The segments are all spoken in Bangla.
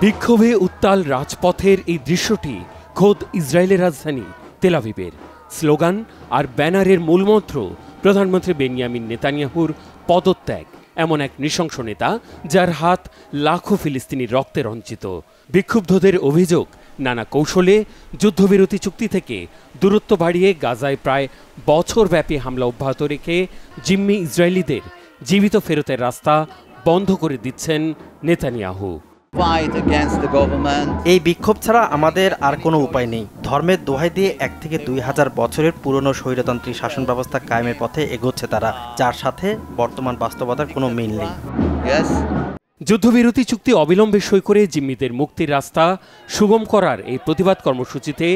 বিক্ষোভে উত্তাল রাজপথের এই দৃশ্যটি খোদ ইসরায়েলের রাজধানী তেল আবিবের। স্লোগান আর ব্যানারের মূলমন্ত্র প্রধানমন্ত্রী বেনিয়ামিন নেতানিয়াহুর পদত্যাগ। এমন এক নৃশংস নেতা যার হাত লাখো ফিলিস্তিনির রক্তে রঞ্জিত। বিক্ষুব্ধদের অভিযোগ, নানা কৌশলে যুদ্ধবিরতি চুক্তি থেকে দূরত্ব বাড়িয়ে গাজায় প্রায় বছরব্যাপী হামলা অব্যাহত রেখে জিম্মি ইসরায়েলিদের জীবিত ফেরতের রাস্তা বন্ধ করে দিচ্ছেন নেতানিয়াহু। এই বিক্ষোভ ছাড়া আমাদের আর কোনো উপায় নেই। ধর্মের দোহাই দিয়ে 1 থেকে 2000 বছরের পুরনো স্বৈরতান্ত্রিক শাসন ব্যবস্থা কায়েমের পথে এগোচ্ছে তারা, যার সাথে বর্তমান বাস্তবতার কোনো মিল নেই। যুদ্ধবিরতি চুক্তি অবিলম্বে সই করে জিম্মিদের মুক্তির রাস্তা সুগম করার এই প্রতিবাদ কর্মসূচিতে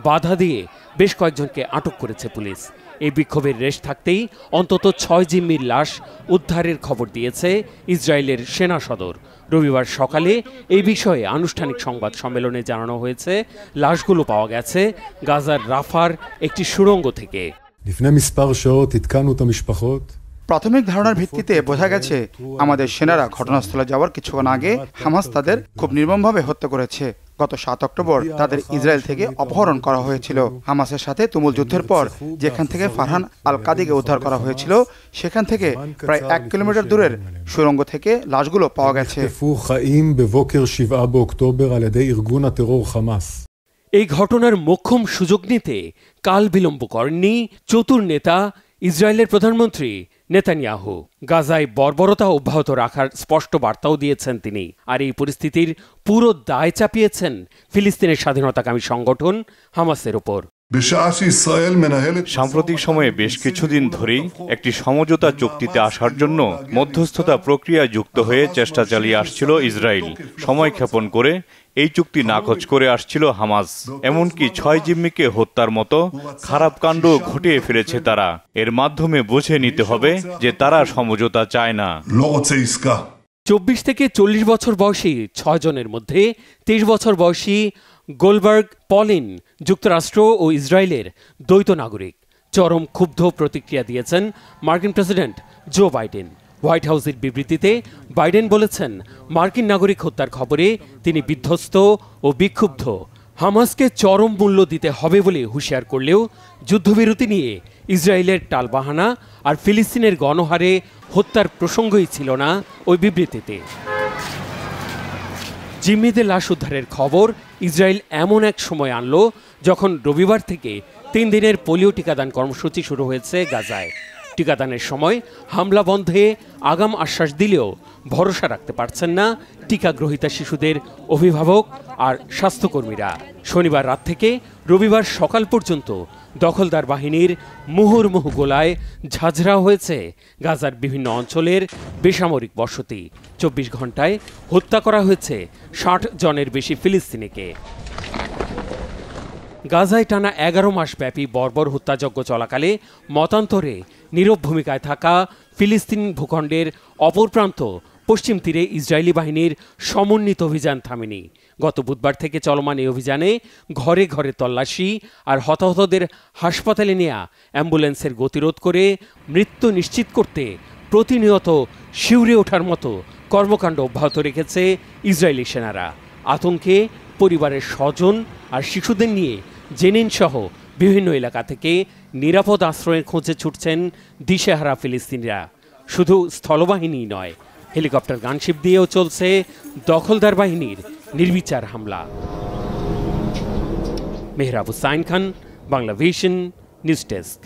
বাধা দিয়ে বেশ কয়েকজনকে আটক করেছে পুলিশ। এই বিক্ষোভের রেশ থাকতেই অন্তত 6 জিম্মির লাশ উদ্ধারের খবর দিয়েছে ইসরায়েলের সেনা সদর। রবিবার সকালে এই বিষয়ে আনুষ্ঠানিক সংবাদ সম্মেলনে জানানো হয়েছে, লাশগুলো পাওয়া গেছে গাজার রাফার একটি সুড়ঙ্গ থেকে। প্রাথমিক ধারণার ভিত্তিতে বোঝা গেছে আমাদের সেনারা ঘটনাস্থলে যাওয়ার কিছুক্ষণ আগে হামাস তাদের খুব নির্মমভাবে হত্যা করেছে। গত 7 অক্টোবর তাদের ইসরায়েল থেকে অপহরণ করা হয়েছিল। হামাসের সাথে তুমুল যুদ্ধের পর যেখান থেকে ফারহান আল কাদিকে উদ্ধার করা হয়েছিল, সেখান থেকে প্রায় 1 কিলোমিটার দূরের সুড়ঙ্গ থেকে লাশগুলো পাওয়া গেছে। এই ঘটনার মোক্ষম সুযোগ নিতে কাল বিলম্ব করেননি চতুর নেতা ইসরায়েলের প্রধানমন্ত্রী নেতানিয়াহু। গাজায় বর্বরতা অব্যাহত রাখার স্পষ্ট বার্তাও দিয়েছেন তিনি। আর এই পরিস্থিতির পুরো দায় চাপিয়েছেন ফিলিস্তিনের স্বাধীনতাকামী সংগঠন হামাসের ওপর। সাম্প্রতিক সময়ে বেশ কিছুদিন ধরেই একটি সমঝোতা চুক্তিতে আসার জন্য মধ্যস্থতা প্রক্রিয়া যুক্ত হয়ে চেষ্টা চালিয়ে আসছিল ইসরায়েল। সময় ক্ষেপণ করে এই চুক্তি নাকচ করে আসছিল হামাস। এমনকি 6 জিম্মিকে হত্যার মতো খারাপ কাণ্ড ঘটিয়ে ফেলেছে তারা। এর মাধ্যমে বুঝে নিতে হবে যে তারা সমঝোতা চায় না। 24 থেকে 40 বছর বয়সী 6 জনের মধ্যে 23 বছর বয়সী গোলবার্গ পলিন যুক্তরাষ্ট্র ও ইসরায়েলের দ্বৈত নাগরিক। চরম ক্ষুব্ধ প্রতিক্রিয়া দিয়েছেন মার্কিন প্রেসিডেন্ট জো বাইডেন। হোয়াইট হাউসের বিবৃতিতে বাইডেন বলেছেন, মার্কিন নাগরিক হত্যার খবরে তিনি বিধ্বস্ত ও বিক্ষুব্ধ। হামাসকে চরম মূল্য দিতে হবে বলে হুঁশিয়ার করলেও যুদ্ধবিরতি নিয়ে ইসরায়েলের টালবাহানা আর ফিলিস্তিনের গণহারে হত্যার প্রসঙ্গই ছিল না ওই বিবৃতিতে। জিম্মিদের লাশ উদ্ধারের খবর ইসরায়েল এমন এক সময় আনলো যখন রবিবার থেকে 3 দিনের পোলিও টিকাদান কর্মসূচি শুরু হয়েছে গাজায়। টিকাদানের সময় হামলা বন্ধে আগাম আশ্বাস দিলেও ভরসা রাখতে পারছেন না টিকাগ্রহীতা শিশুদের অভিভাবক আর স্বাস্থ্যকর্মীরা। শনিবার রাত থেকে রবিবার সকাল পর্যন্ত দখলদার বাহিনীর মুহুর্মুহু গোলায় ঝাঁঝরা হয়েছে গাজার বিভিন্ন অঞ্চলের বেসামরিক বসতি। 24 ঘন্টায় হত্যা করা হয়েছে 60 জনের বেশি ফিলিস্তিনিকে। গাজায় টানা 11 মাস ব্যাপী বর্বর হত্যাযজ্ঞ চলাকালে মতান্তরে নীরব ভূমিকায় থাকা ফিলিস্তিন ভূখণ্ডের অপর প্রান্ত পশ্চিম তীরে ইসরায়েলি বাহিনীর সমন্বিত অভিযান থামেনি। গত বুধবার থেকে চলমান এই অভিযানে ঘরে ঘরে তল্লাশি আর হতাহতদের হাসপাতালে নেওয়া অ্যাম্বুলেন্সের গতিরোধ করে মৃত্যু নিশ্চিত করতে প্রতিনিয়ত শিউরে ওঠার মতো কর্মকাণ্ড অব্যাহত রেখেছে ইসরায়েলি সেনারা। আতঙ্কে পরিবারের স্বজন আর শিশুদের নিয়ে জেনিন সহ বিভিন্ন এলাকা থেকে নিরাপদ আশ্রয়ের খোঁজে ছুটছেন দিশেহারা ফিলিস্তিনিরা। শুধু স্থলবাহিনী নয়, হেলিকপ্টার গানশিপ দিয়েও চলছে দখলদার বাহিনীর নির্বিচার হামলা। Mehrab Hussain Khan, Bangla vision, news desk.